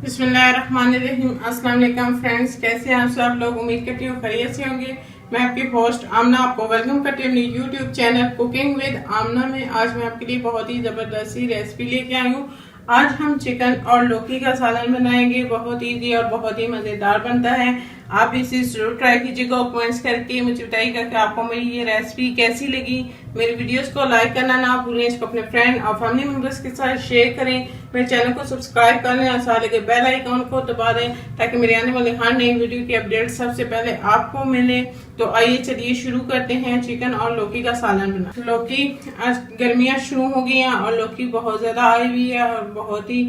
बिस्मिल्लाहिर्रहमानिर्रहीम। अस्सलाम वालेकुम फ्रेंड्स, कैसे हैं आप सब लोग। उम्मीद करती हूँ खैरियत से होंगे। मैं आपकी होस्ट आमना आपको वेलकम करती हूँ अपनी यूट्यूब चैनल कुकिंग विद आमना में। आज मैं आपके लिए बहुत ही ज़बरदस्त सी रेसिपी लेके आई हूँ। आज हम चिकन और लौकी का सालन बनाएंगे। बहुत इजी और बहुत ही मज़ेदार बनता है। आप इसे जरूर ट्राई कीजिएगा और कमेंट्स करके मुझे बताइएगा कि आपको मेरी ये रेसिपी कैसी लगी। मेरी वीडियोस को लाइक करना ना भूलें, इसको अपने फ्रेंड और फैमिली मेंबर्स के साथ शेयर करें। मेरे चैनल को सब्सक्राइब कर लें और साथ लगे बेल आइकन को दबा दें ताकि मेरे आने वाले हर नई वीडियो की अपडेट सबसे पहले आपको मिले। तो आइए चलिए शुरू करते हैं चिकन और लौकी का सालन बना। लौकी आज गर्मियाँ शुरू हो गई हैं और लौकी बहुत ज़्यादा आई हुई है और बहुत ही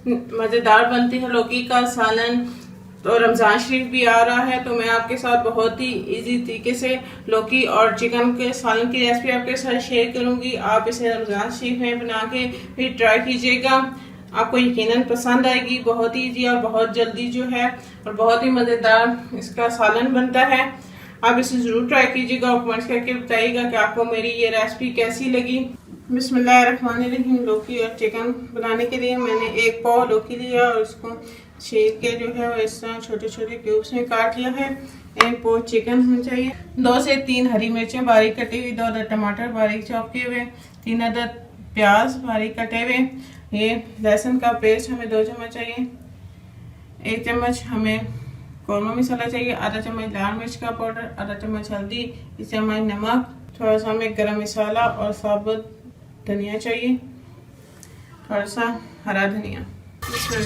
मज़ेदार बनती है लौकी का सालन। तो रमज़ान शरीफ भी आ रहा है तो मैं आपके साथ बहुत ही इजी तरीके से लौकी और चिकन के सालन की रेसिपी आपके साथ शेयर करूंगी। आप इसे रमज़ान शरीफ में बना के फिर ट्राई कीजिएगा, आपको यकीनन पसंद आएगी। बहुत ही इजी और बहुत जल्दी जो है और बहुत ही मज़ेदार इसका सालन बनता है। आप इसे ज़रूर ट्राई कीजिएगा और कमेंट्स करके बताइएगा कि आपको मेरी ये रेसिपी कैसी लगी। बिस्मिल्लाहिर्रहमानिर्रहीम। लौकी और चिकन बनाने के लिए मैंने एक पाव लौकी लिया और उसको छील के जो है वो इस तरह छोटे छोटे क्यूब्स में काट लिया है। एक पाव चिकन होना चाहिए। 2 से 3 हरी मिर्चें बारीक कटी हुई, 2 अदद टमाटर बारीक चॉप किए हुए, 3 अदद प्याज बारीक कटे हुए। ये लहसुन का पेस्ट हमें 2 चम्मच चाहिए। 1 चम्मच हमें कौरमा मसाला चाहिए, आधा चम्मच लाल मिर्च का पाउडर, आधा चम्मच हल्दी, 1 चम्मच नमक, थोड़ा सा हमें गरम मसाला और साबुत धनिया चाहिए, थोड़ा सा हरा धनिया। इसमें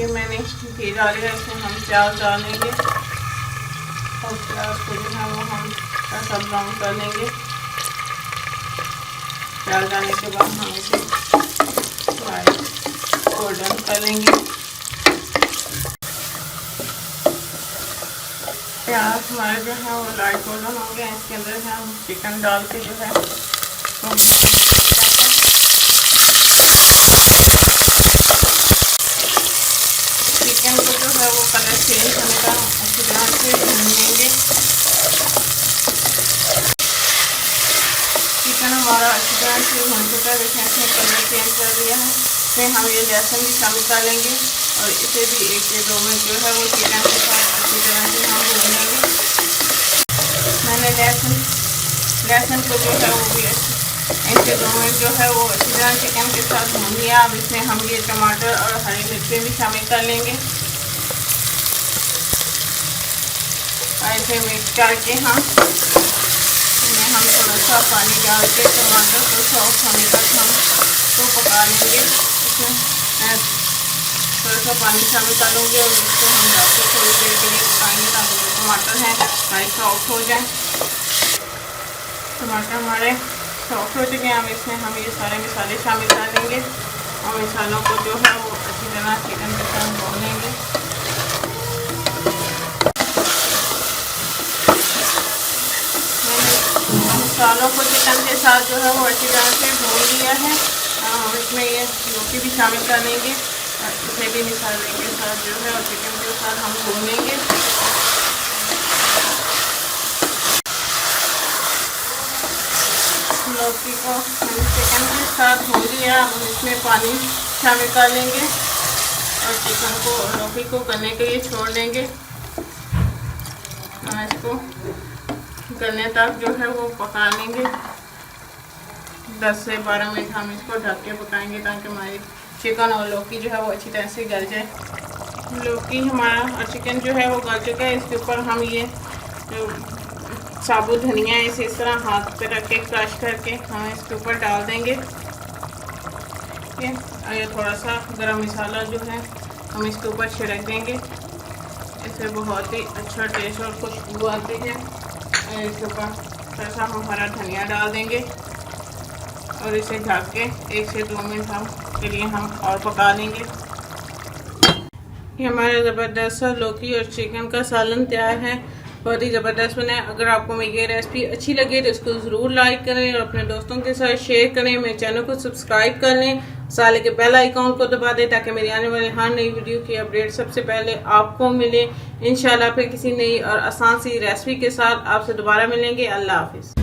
मैंने घी डाल दिया। इसमें हम प्याज डालेंगे और प्याज को जो है वो हम ऐसा ब्राउन कर लेंगे। प्याज डालने के बाद हम इसे गोल्डन कर लेंगे। प्याज हमारे जो है वो लाइट गोल्डन हो गया। इसके अंदर हम चिकन डाल के जो है चिकन को जो है वो कलर चेंज होने का अच्छी तरह से भून लेंगे। चिकन हमारा अच्छी तरह से भून चुका है, देखिए इसने कलर चेंज कर दिया है। फिर हम ये लहसुन भी शामिल कर लेंगे और इसे भी 1 से 2 मिनट जो है वो चिकन के साथ अच्छी तरह से हम भून लेंगे। मैंने लहसुन को जो है वो भी 1 से 2 मिनट जो है वो अच्छी तरह चिकन के साथ भून लिया। अब इसमें हम ये टमाटर और हरी मिर्चें भी शामिल कर लेंगे और इसे मिक्स करके हम थोड़ा सा पानी डाल के टमाटर को सॉफ्ट होने तक हम तो पका लेंगे। इसमें मैं थोड़ा सा पानी शामिल कर लूँगी और इसको हम डाल के थोड़ी देर के लिए पकाएंगे ताकि जो टमाटर हैं हमारे सॉफ्ट हो जाए। टमाटर हमारे सॉफ्ट हो चुके हैं। अब इसमें हम ये सारे मसाले शामिल कर लेंगे और मसालों को जो है वो अच्छी तरह चिकन के साथ भून लेंगे। मैंने मसालों को चिकन के साथ जो है वो अच्छी तरह से भून लिया है। हम इसमें ये लौकी भी शामिल कर लेंगे और इसे भी मसाले के साथ जो है और चिकन के साथ हम भून लेंगे। लौकी को हम चिकन के साथ भून लिया। हम इसमें पानी शामिल कर लेंगे और चिकन को लौकी को गलने के लिए छोड़ देंगे। हम इसको गलने तक जो है वो पका लेंगे। 10 से 12 मिनट हम इसको ढक के पकाएंगे ताकि हमारी चिकन और लौकी जो है वो अच्छी तरह से गल जाए। लौकी हमारा और चिकन जो है वो गल चुका है। इसके ऊपर हम ये साबुत धनिया इसे इस तरह हाथ पे रख के क्रश करके हम इसके ऊपर डाल देंगे। ठीक है, और ये थोड़ा सा गरम मसाला जो है हम इसके ऊपर छिड़क देंगे। इससे बहुत ही अच्छा टेस्ट और खुशबू आती है। और इसके ऊपर थोड़ा सा हम हरा धनिया डाल देंगे और इसे ढक के 1 से 2 मिनट हम के लिए हम और पका लेंगे। ये हमारा ज़बरदस्त लौकी और चिकन का सालन तैयार है। बहुत ही ज़बरदस्त बना है। अगर आपको मेरी ये रेसिपी अच्छी लगे तो इसको ज़रूर लाइक करें और अपने दोस्तों के साथ शेयर करें। मेरे चैनल को सब्सक्राइब कर लें, साले के बेल आइकॉन को दबा दें ताकि मेरी आने वाली हर नई वीडियो की अपडेट सबसे पहले आपको मिले। इंशाल्लाह फिर किसी नई और आसान सी रेसिपी के साथ आपसे दोबारा मिलेंगे। अल्लाह हाफिज़।